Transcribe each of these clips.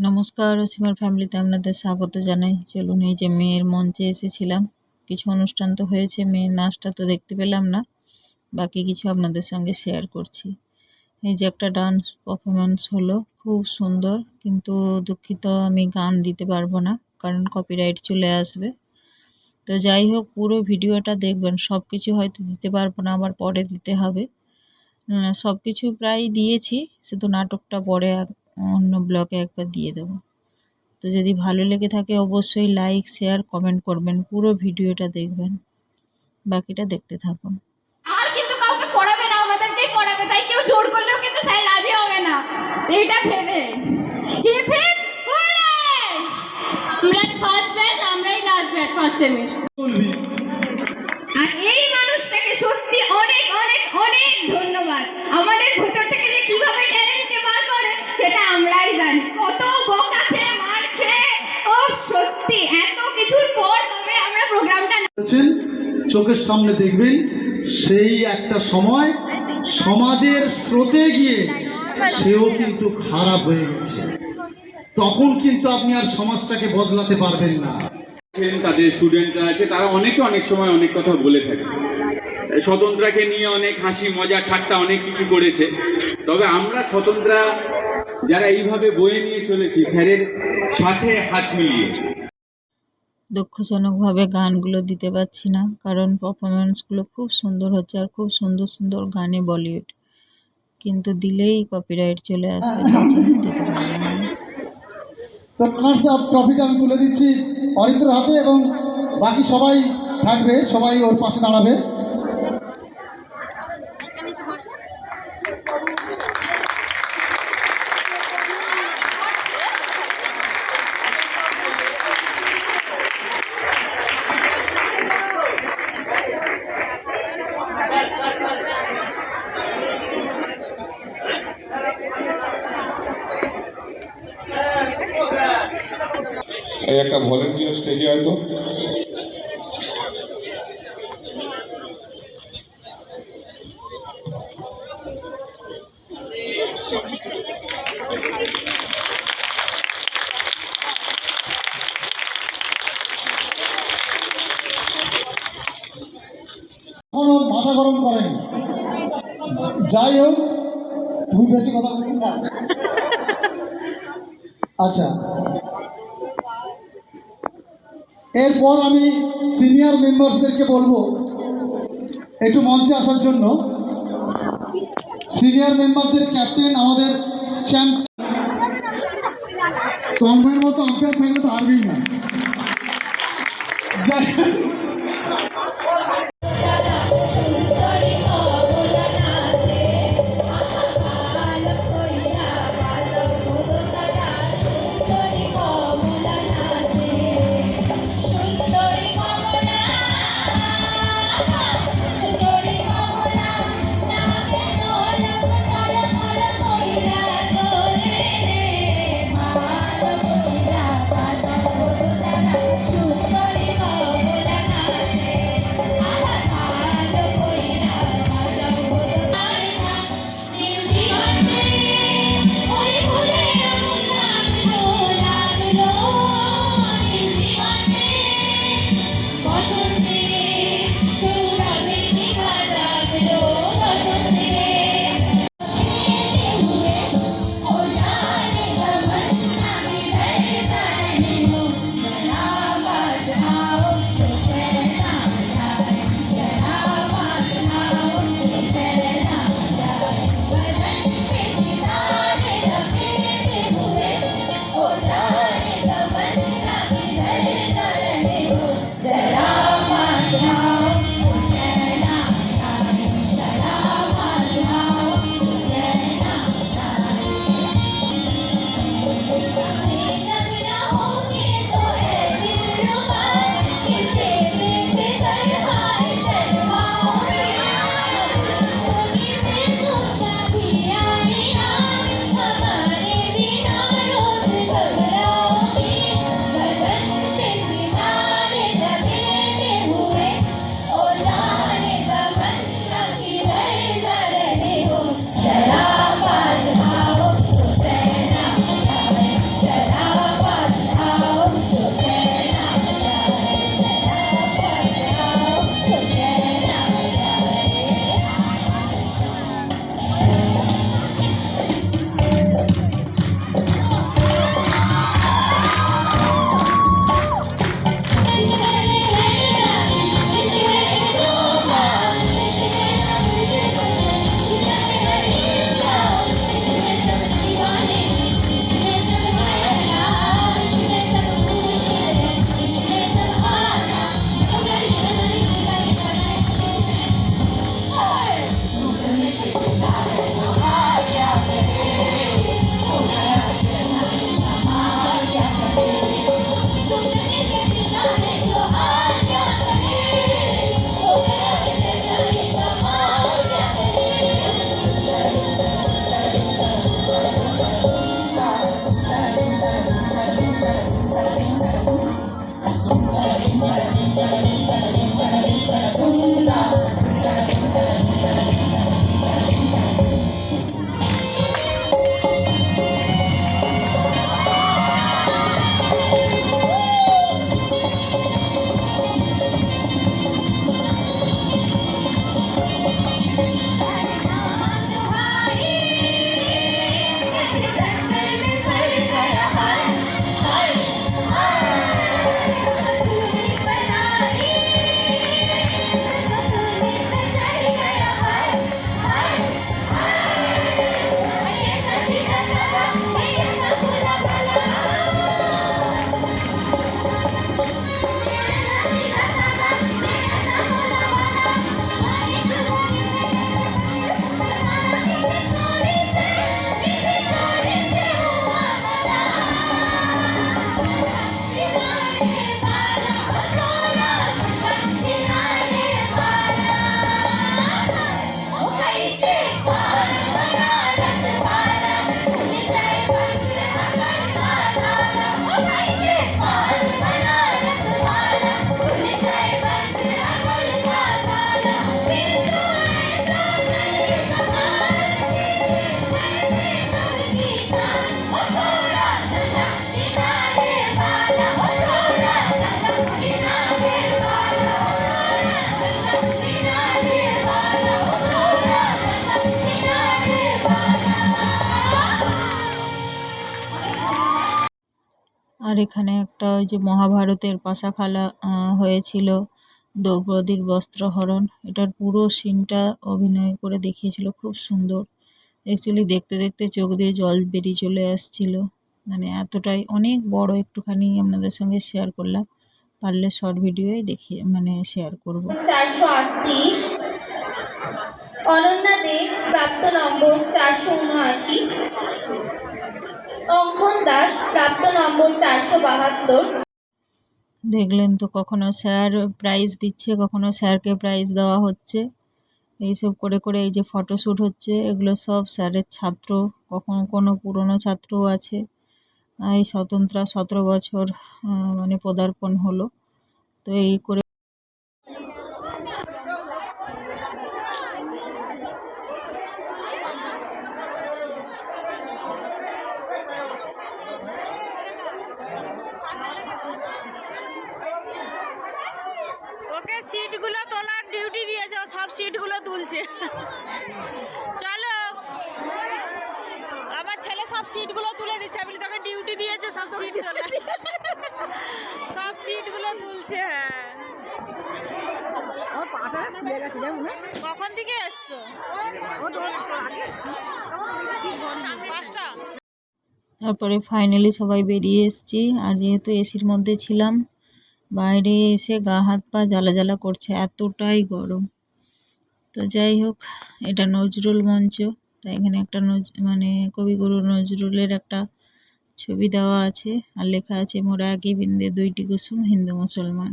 নমস্কার, অসীমার ফ্যামিলিতে আপনাদের স্বাগত জানাই। চলুন, এই যে মেয়ের মঞ্চে এসেছিলাম, কিছু অনুষ্ঠান তো হয়েছে, মেয়ের নাচটা তো দেখতে পেলাম না, বাকি কিছু আপনাদের সঙ্গে শেয়ার করছি। এই যে একটা ডান্স পারফরমেন্স হলো, খুব সুন্দর, কিন্তু দুঃখিত আমি গান দিতে পারবো না, কারণ কপিরাইট চলে আসবে। তো যাই হোক, পুরো ভিডিওটা দেখবেন, সব কিছু হয়তো দিতে পারবো না, আবার পরে দিতে হবে। সব কিছু প্রায় দিয়েছি, শুধু নাটকটা পরে অন্য ব্লগে একবার দিয়ে দেবো। তো যদি ভালো লেগে থাকে অবশ্যই লাইক, শেয়ার, কমেন্ট করবেন, পুরো ভিডিওটা দেখবেন, বাকিটা দেখতে থাকুন। আর কিন্তু কাউকে পড়াবে না, আমাদেরকেই পড়াবে, তাই কেউ জোর করলেও কিন্তু স্যার রাজি হবে না, এইটা ভেবে। Hip hip hooray! আমরা ফার্স্ট ব্যাচ, আমরাই লাস্ট ব্যাচ ফার্স্ট সেমি। আর এই মানুষটাকে সত্যি অনেক অনেক অনেক ধন্যবাদ। আমাদের ভেতর থেকে যে কিভাবে ট্যালেন্টকে বার করে সেটা আমরাই জানি। কত বকা খেয়ে, মার খেয়ে, ও সত্যি এত কিছুর পর তবে আমরা প্রোগ্রামটা চোখের সামনে দেখবেন সেই একটা সময় সমাজের স্রোতে গিয়ে সেও কিন্তু খারাপ হয়ে গেছে। তখন কিন্তু আপনি আর সমাজটাকে বদলাতে পারবেন না। তাদের স্টুডেন্টরা আছে, তারা অনেকে অনেক সময় অনেক কথা বলে থাকে, স্বতন্ত্রাকে নিয়ে অনেক হাসি মজা ঠাট্টা অনেক কিছু করেছে। তবে আমরা স্বতন্ত্রা যারা এইভাবে বয়ে নিয়ে চলেছি স্যারের সাথে হাত মিলিয়ে। দুঃখজনকভাবে গানগুলো দিতে পারছি না, কারণ পারফরমেন্সগুলো খুব সুন্দর হচ্ছে, আর খুব সুন্দর সুন্দর গানে বলিউড, কিন্তু দিলেই কপিরাইট চলে আসবে, যার জন্য দিতে পারলাম না। তো ট্রফিটা আমি তুলে দিচ্ছি অরিত্রর হাতে, এবং বাকি সবাই থাকবে, সবাই ওর পাশে দাঁড়াবে। এই একটা ভলেন্টিয়ার স্টেজে হয়তো কোনো মাথা গরম করেন। যাই হোক, তুমি বেশি কথা বলবেন না। আচ্ছা, এরপর আমি সিনিয়র মেম্বারসদেরকে বলবো একটু মঞ্চে আসার জন্য। সিনিয়র মেম্বারদের ক্যাপ্টেন আমাদের তন্ময়ের মতো আম্পায়ার থাকলে তো হারবেই না। আর এখানে একটা ওই যে মহাভারতের পাশাখালা হয়েছিল, দ্রৌপদীর বস্ত্রহরণ, এটার পুরো সিনটা অভিনয় করে দেখিয়েছিল, খুব সুন্দর। অ্যাকচুয়ালি দেখতে দেখতে চোখ দিয়ে জল বেরিয়ে চলে আসছিল, মানে এতটাই অনেক বড়। একটুখানি আপনাদের সঙ্গে শেয়ার করলাম, পারলে শর্ট ভিডিওই দেখিয়ে মানে শেয়ার করব। 438, অনন্যা দে প্রাপ্ত নম্বর 479, অঙ্কন দাস প্রাপ্ত নম্বর 472। দেখলেন তো, কখনো স্যার প্রাইজ দিচ্ছে, কখনো স্যারকে প্রাইজ দেওয়া হচ্ছে, এইসব করে করে এই যে ফটোশ্যুট হচ্ছে, এগুলো সব স্যারের ছাত্র, কখনো কোনো পুরনো ছাত্রও আছে। এই স্বতন্ত্রা 17 বছর মানে পদার্পণ হলো, তো এই করে ওকে সিটগুলো তোলার ডিউটি দিয়েছে, ও সব সিটগুলো তুলছে। চলো, আমার ছেলে সব সিটগুলো তুলে দিচ্ছে, আমি তোকে ডিউটি দিয়েছে সব সিট তোলা, সব সিটগুলো তুলছে। হ্যাঁ, কখন থেকে এসছো? 5টা। তারপরে ফাইনালি সবাই বেরিয়ে এসেছি। আর যেহেতু এসির মধ্যে ছিলাম, বাইরে এসে গা হাত পা জ্বালা জ্বালা করছে, এতটাই গরম। তো যাই হোক, এটা নজরুল মঞ্চ, তাই এখানে একটা মানে কবিগুরু নজরুলের একটা ছবি দেওয়া আছে, আর লেখা আছে মোরা একই বৃন্দে দুইটি কুসুম হিন্দু মুসলমান।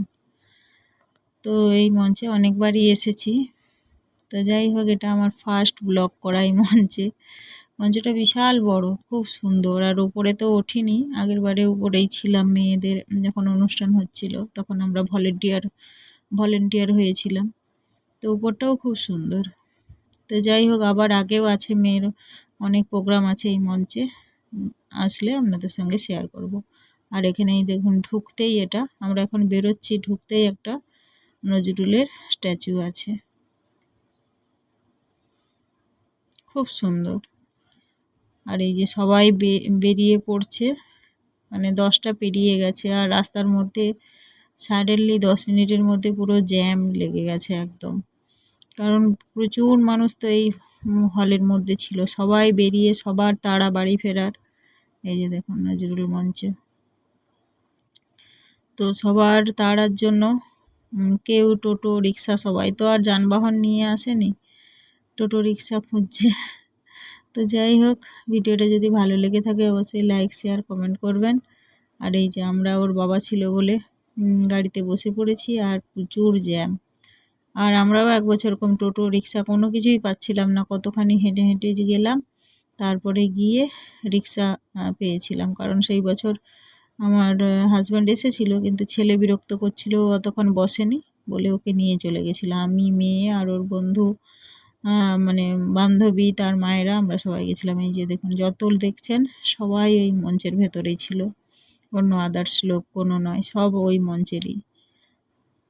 তো এই মঞ্চে অনেকবারই এসেছি। তো যাই হোক, এটা আমার ফার্স্ট ব্লগ করা এই মঞ্চে। মঞ্চটা বিশাল বড়, খুব সুন্দর। আর উপরে তো ওঠিনি, আগের বারে উপরেই ছিলাম, মেয়েদের যখন অনুষ্ঠান হচ্ছিল তখন আমরা ভলেন্টিয়ার হয়েছিলাম। তো উপরটাও খুব সুন্দর। তো যাই হোক, আবার আগেও আছে, মেয়ের অনেক প্রোগ্রাম আছে এই মঞ্চে, আসলে আপনাদের সঙ্গে শেয়ার করব। আর এখানেই দেখুন, ঢুকতেই এটা আমরা এখন বেরোচ্ছি, ঢুকতেই একটা নজরুলের স্ট্যাচু আছে, খুব সুন্দর। আর এই যে সবাই বেরিয়ে পড়ছে, মানে 10টা পেরিয়ে গেছে, আর রাস্তার মধ্যে সাডেনলি 10 মিনিটের মধ্যে পুরো জ্যাম লেগে গেছে একদম, কারণ প্রচুর মানুষ তো এই হলের মধ্যে ছিল, সবাই বেরিয়ে সবার তাড়া বাড়ি ফেরার। এই যে দেখুন নজরুল মঞ্চ, তো সবার তাড়ার জন্য কেউ টোটো রিক্সা, সবাই তো আর যানবাহন নিয়ে আসেনি, টোটো রিক্সা খুঁজছে। তো যাই হোক, ভিডিওটা যদি ভালো লেগে থাকে অবশ্যই লাইক শেয়ার কমেন্ট করবেন। আর এই যে আমরা ওর বাবা ছিল বলে গাড়িতে বসে পড়েছি, আর প্রচুর জ্যাম। আর আমরাও এক বছর এরকম টোটো রিক্সা কোনো কিছুই পাচ্ছিলাম না, কতখানি হেঁটে হেঁটে গেলাম, তারপরে গিয়ে রিক্সা পেয়েছিলাম, কারণ সেই বছর আমার হাজব্যান্ড এসেছিল, কিন্তু ছেলে বিরক্ত করছিল, ও অতক্ষণ বসেনি বলে ওকে নিয়ে চলে গেছিলো। আমি, মেয়ে আর ওর বন্ধু, মানে বান্ধবী, তার মায়েরা, আমরা সবাই গেছিলাম। এই যে দেখুন, যত দেখছেন সবাই ওই মঞ্চের ভেতরেই ছিল, অন্য আদার্স লোক কোনো নয়, সব ওই মঞ্চেরই।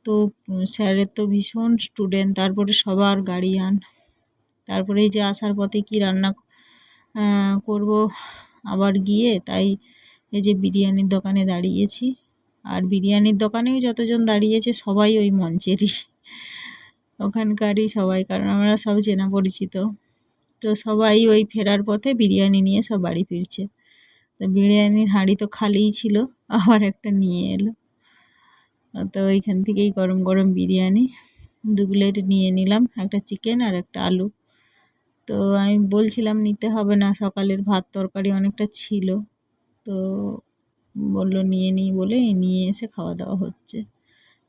তো স্যারের তো ভীষণ স্টুডেন্ট, তারপরে সবার গার্ডিয়ান, তারপরে এই যে আসার পথে কি রান্না করব আবার গিয়ে, তাই এই যে বিরিয়ানির দোকানে দাঁড়িয়েছি। আর বিরিয়ানির দোকানেও যতজন দাঁড়িয়েছে সবাই ওই মঞ্চেরই, ওখানকারই সবাই, কারণ আমরা সব চেনা পরিচিত। তো সবাই ওই ফেরার পথে বিরিয়ানি নিয়ে সব বাড়ি ফিরছে। তো বিরিয়ানির হাঁড়ি তো খালিই ছিল, আবার একটা নিয়ে এলো। তো ওইখান থেকেই গরম গরম বিরিয়ানি 2 প্লেট নিয়ে নিলাম, একটা চিকেন আর একটা আলু। তো আমি বলছিলাম নিতে হবে না, সকালের ভাত তরকারি অনেকটা ছিল, তো বললো নিয়ে নিই বলে নিয়ে এসে খাওয়া দাওয়া হচ্ছে।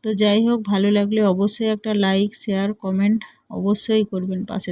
তো যাই হোক, ভালো লাগলে অবশ্যই একটা লাইক, শেয়ার, কমেন্ট অবশ্যই করবেন, পাশে